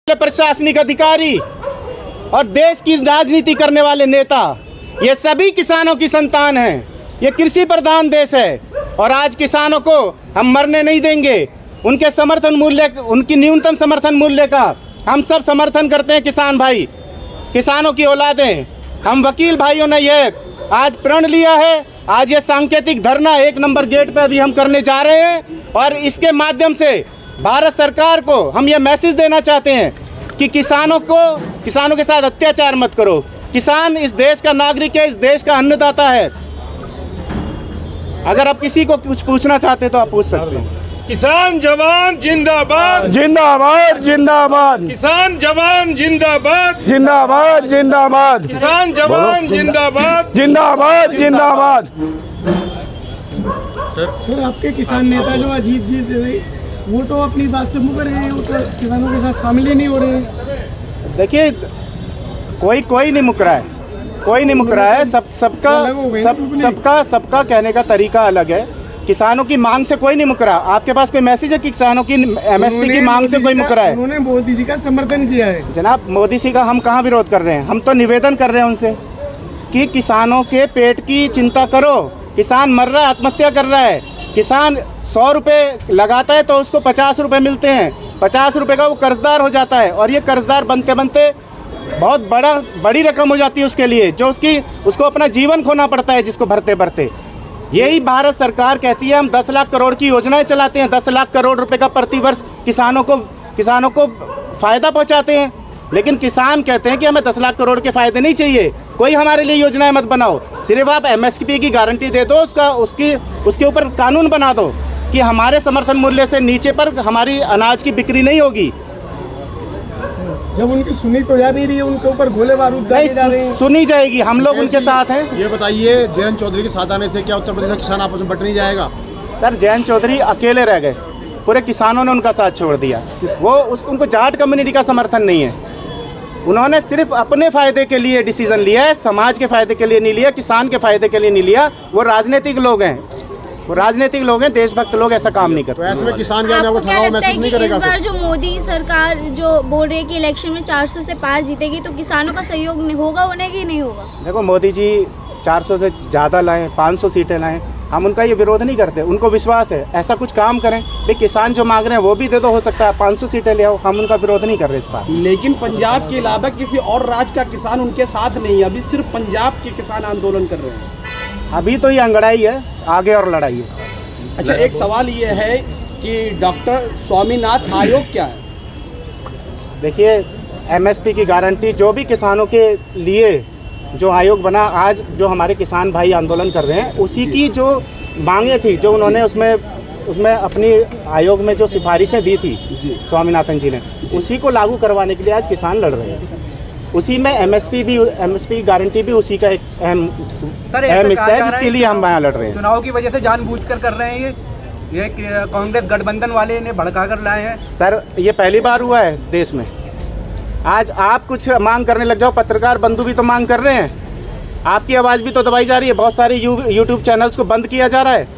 प्रशासनिक अधिकारी और देश की राजनीति करने वाले नेता, ये सभी किसानों की संतान हैं। ये कृषि प्रधान देश है और आज किसानों को हम मरने नहीं देंगे। उनके समर्थन मूल्य, उनकी न्यूनतम समर्थन मूल्य का हम सब समर्थन करते हैं। किसान भाई, किसानों की औलादें, हम वकील भाइयों ने ये आज प्रण लिया है। आज ये सांकेतिक धरना 1 नंबर गेट पे अभी हम करने जा रहे हैं और इसके माध्यम से भारत सरकार को हम ये मैसेज देना चाहते हैं कि किसानों के साथ अत्याचार मत करो। किसान इस देश का नागरिक है, इस देश का अन्नदाता है। अगर आप किसी को कुछ पूछना चाहते हैं तो आप पूछ सकते हैं। किसान जवान जिंदाबाद, जिंदाबाद जिंदाबाद। किसान जवान जिंदाबाद, जिंदाबाद जिंदाबाद। किसान जवान जिंदाबाद, जिंदाबाद जिंदाबाद। सर, आपके किसान नेता जो अजीत जी थे, वो तो अपनी बात से मुकर रहे हैं, वो तो किसानों के साथ शामिल ही नहीं हो रहे हैं। देखिए, कोई नहीं मुकरा है, कोई नहीं मुकरा है। सबका कहने का तरीका अलग है। किसानों की मांग से कोई नहीं मुकरा। आपके पास कोई मैसेज है कि किसानों की एमएसपी की मांग से कोई मुकरा है? उन्होंने मोदी जी का समर्थन किया है। जनाब, मोदी जी का हम कहाँ विरोध कर रहे हैं? हम तो निवेदन कर रहे हैं उनसे कि किसानों के पेट की चिंता करो। किसान मर रहा है, आत्महत्या कर रहा है। किसान 100 रुपये लगाता है तो उसको 50 रुपये मिलते हैं। 50 रुपये का वो कर्जदार हो जाता है और ये कर्जदार बनते बनते बहुत बड़ी रकम हो जाती है उसके लिए, जो उसको अपना जीवन खोना पड़ता है जिसको भरते भरते। यही भारत सरकार कहती है हम 10 लाख करोड़ की योजनाएं चलाते हैं, 10 लाख करोड़ रुपए का प्रतिवर्ष किसानों को फ़ायदा पहुंचाते हैं। लेकिन किसान कहते हैं कि हमें 10 लाख करोड़ के फ़ायदे नहीं चाहिए, कोई हमारे लिए योजनाएं मत बनाओ। सिर्फ आप एमएसपी की गारंटी दे दो, उसके ऊपर कानून बना दो कि हमारे समर्थन मूल्य से नीचे पर हमारी अनाज की बिक्री नहीं होगी। जब उनकी सुनी तो जा नहीं रही है, उनके ऊपर गोले बारूद डाले जा रहे हैं। सुनी जाएगी, हम लोग उनके साथ हैं। ये बताइए, जयंत चौधरी के साथ आने से क्या उत्तर प्रदेश का किसान आपस में बट नहीं जाएगा? सर, जयंत चौधरी अकेले रह गए, पूरे किसानों ने उनका साथ छोड़ दिया। उनको जाट कम्युनिटी का समर्थन नहीं है। उन्होंने सिर्फ अपने फ़ायदे के लिए डिसीजन लिया है, समाज के फ़ायदे के लिए नहीं लिया, किसान के फ़ायदे के लिए नहीं लिया। वो राजनीतिक लोग हैं, देशभक्त लोग ऐसा काम नहीं करते। तो ऐसे में किसान क्या आपको ठहराव महसूस नहीं करेगा? इस बार जो मोदी सरकार जो बोल रही है कि इलेक्शन में 400 से पार जीतेगी, तो किसानों का सहयोग होगा उन्हें कि नहीं होगा? देखो, मोदी जी 400 से ज़्यादा लाएं, 500 सीटें लाएं, हम उनका ये विरोध नहीं करते। उनको विश्वास है, ऐसा कुछ काम करें। भाई, किसान जो मांग रहे हैं वो भी दे दो, हो सकता है 500 सीटें ले आओ, हम उनका विरोध नहीं कर रहे इस बार। लेकिन पंजाब के अलावा किसी और राज्य का किसान उनके साथ नहीं है। अभी सिर्फ पंजाब के किसान आंदोलन कर रहे हैं। अभी तो ये अंगड़ाई है, आगे और लड़ाई है। अच्छा, एक सवाल ये है कि डॉक्टर स्वामीनाथन आयोग क्या है? देखिए, एमएसपी की गारंटी, जो भी किसानों के लिए जो आयोग बना, आज जो हमारे किसान भाई आंदोलन कर रहे हैं, उसी की जो मांगे थी, जो उन्होंने उसमें अपनी आयोग में जो सिफारिशें दी थी स्वामीनाथन जी ने, उसी को लागू करवाने के लिए आज किसान लड़ रहे हैं। उसी में एमएसपी गारंटी भी उसी का एक अहम हिस्सा है, जिसके लिए हम यहाँ लड़ रहे हैं। चुनाव की वजह से जानबूझकर कर रहे हैं ये कांग्रेस गठबंधन वाले ने भड़का कर लाए हैं। सर, ये पहली बार हुआ है देश में। आज आप कुछ मांग करने लग जाओ, पत्रकार बंधु भी तो मांग कर रहे हैं, आपकी आवाज़ भी तो दबाई जा रही है। बहुत सारे यूट्यूब चैनल्स को बंद किया जा रहा है।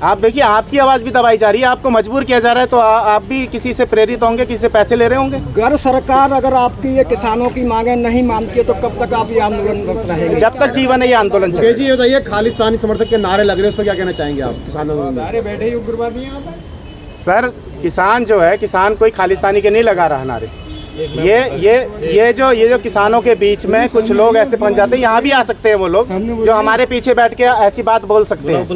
आप देखिए, आपकी आवाज़ भी दबाई जा रही है, आपको मजबूर किया जा रहा है। तो आप भी किसी से प्रेरित होंगे, किसी से पैसे ले रहे होंगे। अगर सरकार आपकी ये किसानों की मांगे नहीं मानती है तो कब तक आप ये आंदोलन करते रहेंगे? जब तक जीवन है ये आंदोलन चलेगा। जी, ये बताइए, खालिस्तानी समर्थक के नारे लग रहे हैं, उस पर क्या कहना चाहेंगे आप? किसानों बैठे उग्रवादी हैं। सर, किसान जो है, किसान कोई खालिस्तानी के नहीं लगा रहा नारे। ये जो किसानों के बीच में कुछ लोग ऐसे पहुंच जाते हैं, यहाँ भी आ सकते हैं वो लोग जो हमारे पीछे बैठ के ऐसी बात बोल सकते हैं।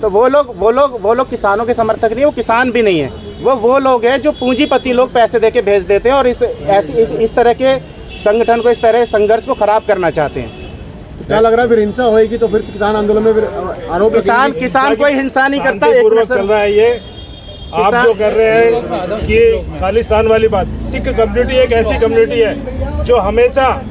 तो वो लोग किसानों के समर्थक नहीं है, वो किसान भी नहीं है। वो लोग हैं जो पूंजीपति लोग पैसे देके भेज देते हैं और इस तरह के संगठन को, इस तरह संघर्ष को खराब करना चाहते हैं। क्या लग रहा है, फिर हिंसा होगी तो फिर किसान आंदोलन में फिर आरोप? किसान कोई हिंसा नहीं करता। एक चल रहा है ये आप जो कर रहे हैं कि खालिस्तान वाली बात। सिख कम्युनिटी एक ऐसी कम्युनिटी है जो हमेशा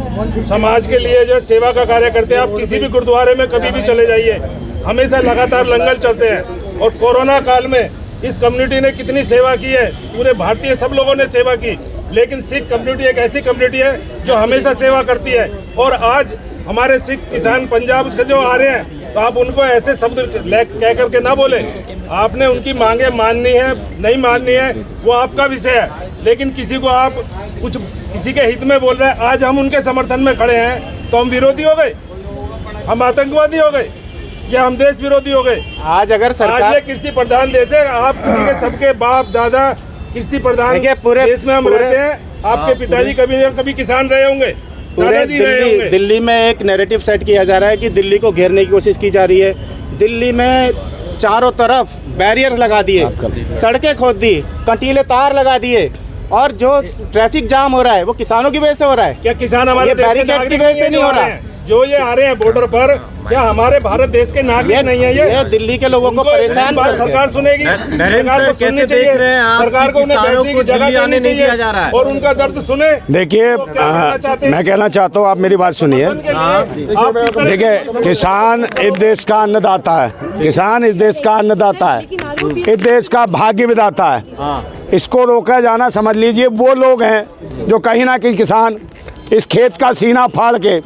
समाज के लिए जो सेवा का कार्य करते हैं। आप किसी भी गुरुद्वारे में कभी भी चले जाइए, हमेशा लगातार लंगर चलते हैं। और कोरोना काल में इस कम्युनिटी ने कितनी सेवा की है, पूरे भारतीय सब लोगों ने सेवा की। लेकिन सिख कम्युनिटी एक ऐसी कम्युनिटी है जो हमेशा सेवा करती है। और आज हमारे सिख किसान पंजाब से जो आ रहे हैं, तो आप उनको ऐसे शब्द कह करके ना बोले। आपने उनकी मांगे माननी है नहीं माननी है वो आपका विषय है, लेकिन किसी को आप कुछ किसी के हित में बोल रहे हैं, आज हम उनके समर्थन में खड़े हैं तो हम विरोधी हो गए, हम आतंकवादी हो गए या हम देश विरोधी हो गए? आज अगर आज सरकार ये कृषि प्रधान देश है, आप किसी के सबके बाप दादा कृषि प्रधान देखिए, पूरे देश में हम रहते हैं। आपके पिताजी कभी न कभी किसान रहे होंगे, पूरे दादाजी रहे होंगे। दिल्ली में एक नैरेटिव सेट किया जा रहा है कि दिल्ली को घेरने की कोशिश की जा रही है। दिल्ली में चारों तरफ बैरियर लगा दिए, सड़कें खोद दी, कंटीले तार लगा दिए, और जो ट्रैफिक जाम हो रहा है वो किसानों की वजह से हो रहा है। क्या किसान हमारे ये देश के बैरिकेड की नागरिक वजह से नहीं हो रहा है। जो ये आ रहे हैं बॉर्डर पर, क्या हमारे भारत देश के नागरिक नहीं है? ये दिल्ली के लोगों को उनको परेशान बात कर रहे हैं। सरकार सुनेगी, सरकार को सुननी चाहिए, सरकार को उन्हें बैठने की जगह देनी चाहिए और उनका दर्द सुने। देखिए, वो क्या कहना चाहते हैं? मैं कहना चाहता हूँ, आप मेरी बात सुनिए। आप किस तरह- देखिए, किसान इस देश का अन्नदाता है, किसान इस देश का अन्नदाता है, इस देश का भाग्य विधाता है। इसको रोका जाना, समझ लीजिए वो लोग हैं जो कहीं ना कहीं किसान इस खेत का सीना फाड़ के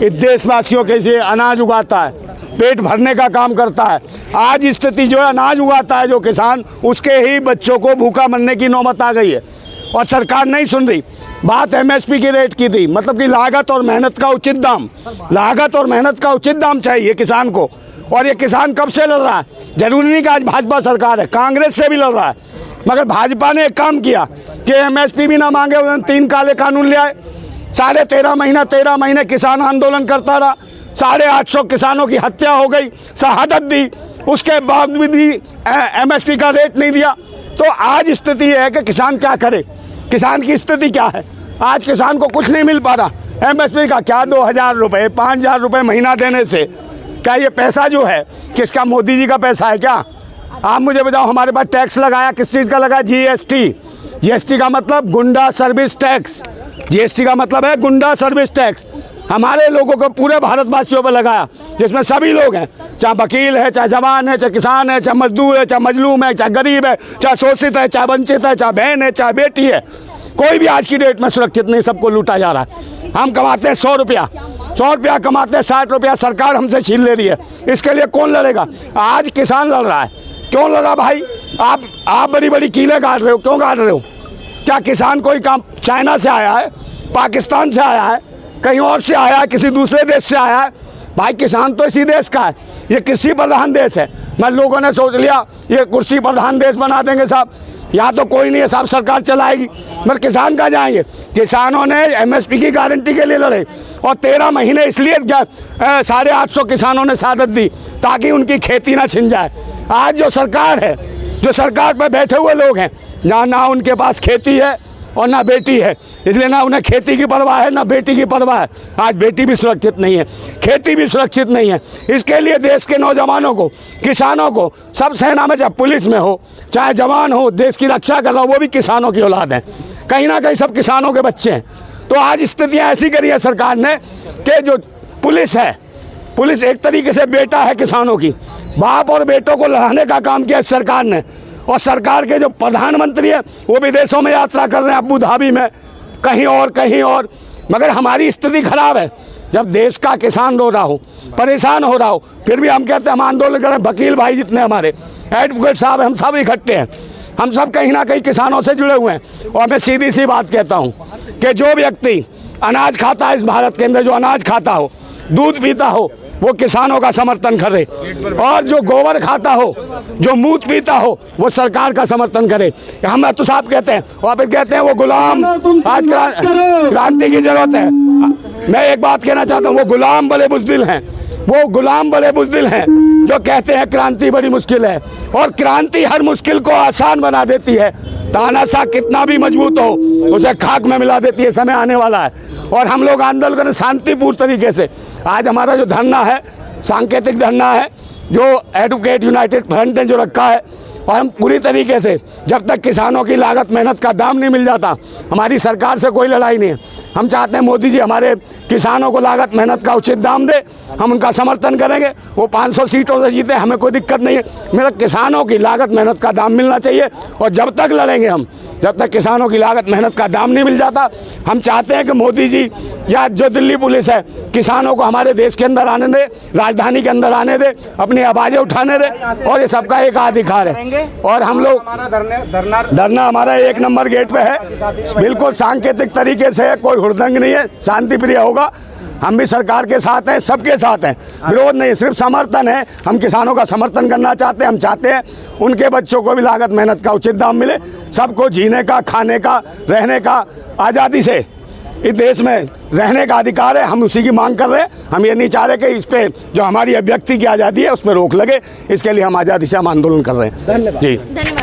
इस देशवासियों के लिए अनाज उगाता है, पेट भरने का काम करता है। आज स्थिति जो है, अनाज उगाता है जो किसान, उसके ही बच्चों को भूखा मरने की नौबत आ गई है और सरकार नहीं सुन रही। बात एमएसपी की रेट की थी, मतलब कि लागत और मेहनत का उचित दाम, लागत और मेहनत का उचित दाम चाहिए किसान को। और ये किसान कब से लड़ रहा है? जरूरी नहीं कि आज भाजपा सरकार है, कांग्रेस से भी लड़ रहा है, मगर भाजपा ने एक काम किया कि एमएसपी भी ना मांगे, उन्होंने 3 काले कानून ले आए। 13.5 महीने किसान आंदोलन करता रहा, 850 किसानों की हत्या हो गई, शहादत दी, उसके बावजूद भी एमएसपी का रेट नहीं दिया। तो आज स्थिति है कि किसान क्या करे, किसान की स्थिति क्या है? आज किसान को कुछ नहीं मिल पा रहा। एमएसपी का क्या 2000 रुपये 5000 रुपये महीना देने से क्या ये पैसा जो है किसका? मोदी जी का पैसा है क्या? आप मुझे बताओ, हमारे पास टैक्स लगाया, किस चीज़ का लगा? जीएसटी। जीएसटी का मतलब गुंडा सर्विस टैक्स, जीएसटी का मतलब है गुंडा सर्विस टैक्स। हमारे लोगों को पूरे भारतवासियों पर लगाया, जिसमें सभी लोग हैं, चाहे वकील है, चाहे जवान है, चाहे किसान है, चाहे मजदूर है, चाहे मजलूम है, चाहे गरीब है, चाहे शोषित है, चाहे वंचित है, चाहे बहन है, चाहे बेटी है। कोई भी आज की डेट में सुरक्षित नहीं, सबको लूटा जा रहा है। हम कमाते हैं 100 रुपया, 100 रुपया कमाते हैं 60 रुपया सरकार हमसे छीन ले रही है। इसके लिए कौन लड़ेगा? आज किसान लड़ रहा है। क्यों लड़ा भाई? आप बड़ी बड़ी कीलें गाड़ रहे हो, क्यों गाड़ रहे हो? क्या किसान कोई काम चाइना से आया है, पाकिस्तान से आया है, कहीं और से आया है, किसी दूसरे देश से आया है? भाई किसान तो इसी देश का है, ये कृषि प्रधान देश है। मैं लोगों ने सोच लिया ये कृषि प्रधान देश बना देंगे साहब, यहाँ तो कोई नहीं है साहब, सरकार चलाएगी, मगर किसान कहाँ जाएंगे? किसानों ने एमएसपी की गारंटी के लिए लड़े और 13 महीने इसलिए 850 किसानों ने शहादत दी ताकि उनकी खेती ना छिन जाए। आज जो सरकार है, जो सरकार पर बैठे हुए लोग हैं, जहाँ ना उनके पास खेती है और ना बेटी है, इसलिए ना उन्हें खेती की परवाह है ना बेटी की परवाह है। आज बेटी भी सुरक्षित नहीं है, खेती भी सुरक्षित नहीं है। इसके लिए देश के नौजवानों को, किसानों को, सब सेना में, चाहे पुलिस में हो, चाहे जवान हो, देश की रक्षा कर रहा हो, वो भी किसानों की औलाद है, कहीं ना कहीं सब किसानों के बच्चे हैं। तो आज स्थितियाँ ऐसी करी है सरकार ने कि जो पुलिस है, पुलिस एक तरीके से बेटा है किसानों की, बाप और बेटों को लड़ाने का काम किया सरकार ने। और सरकार के जो प्रधानमंत्री है वो विदेशों में यात्रा कर रहे हैं, अबू धाबी में, कहीं और। मगर हमारी स्थिति खराब है। जब देश का किसान रो रहा हो, परेशान हो रहा हो, फिर भी हम कहते हैं हम आंदोलन करें। वकील भाई जितने हमारे एडवोकेट साहब, हम सब इकट्ठे हैं, हम सब कहीं ना कहीं किसानों से जुड़े हुए हैं। और मैं सीधी सी बात कहता हूँ कि जो व्यक्ति अनाज खाता है इस भारत के अंदर, जो अनाज खाता हो, दूध पीता हो, वो किसानों का समर्थन करे, और जो गोबर खाता हो, जो मूत पीता हो, वो सरकार का समर्थन करे। हम तो साहब कहते हैं, और फिर कहते हैं वो गुलाम, आज क्रांति की जरूरत है। मैं एक बात कहना चाहता हूँ, वो गुलाम बड़े बुज़दिल हैं, वो गुलाम बड़े बुज़दिल हैं जो कहते हैं क्रांति बड़ी मुश्किल है, और क्रांति हर मुश्किल को आसान बना देती है। तानाशाह कितना भी मजबूत हो, उसे खाक में मिला देती है। समय आने वाला है और हम लोग आंदोलन करें शांतिपूर्ण तरीके से। आज हमारा जो धरना है, सांकेतिक धरना है, जो एडवोकेट यूनाइटेड फ्रंट ने जो रखा है, और हम पूरी तरीके से, जब तक किसानों की लागत मेहनत का दाम नहीं मिल जाता, हमारी सरकार से कोई लड़ाई नहीं है। हम चाहते हैं मोदी जी हमारे किसानों को लागत मेहनत का उचित दाम दे, हम उनका समर्थन करेंगे। वो 500 सीटों से जीते, हमें कोई दिक्कत नहीं है। मेरा किसानों की लागत मेहनत का दाम मिलना चाहिए, और जब तक लड़ेंगे हम जब तक किसानों की लागत मेहनत का दाम नहीं मिल जाता। हम चाहते हैं कि मोदी जी या जो दिल्ली पुलिस है किसानों को हमारे देश के अंदर आने दे, राजधानी के अंदर आने दे, अपनी आवाज़ें उठाने दे, और ये सबका एक अधिकार है। और हम लोग धरना हमारा 1 नंबर गेट पे है, बिल्कुल सांकेतिक तरीके से है, कोई हुड़दंग नहीं है, शांति प्रिय होगा। हम भी सरकार के साथ हैं, सबके साथ हैं, विरोध नहीं, सिर्फ समर्थन है। हम किसानों का समर्थन करना चाहते हैं। हम चाहते हैं उनके बच्चों को भी लागत मेहनत का उचित दाम मिले, सबको जीने का, खाने का, रहने का, आज़ादी से इस देश में रहने का अधिकार है। हम उसी की मांग कर रहे हैं। हम ये नहीं चाह रहे कि इस पे जो हमारी अभिव्यक्ति की आज़ादी है उस पर रोक लगे। इसके लिए हम आज़ादी से हम आंदोलन कर रहे हैं। धन्यवाद। जी धन्यवाद।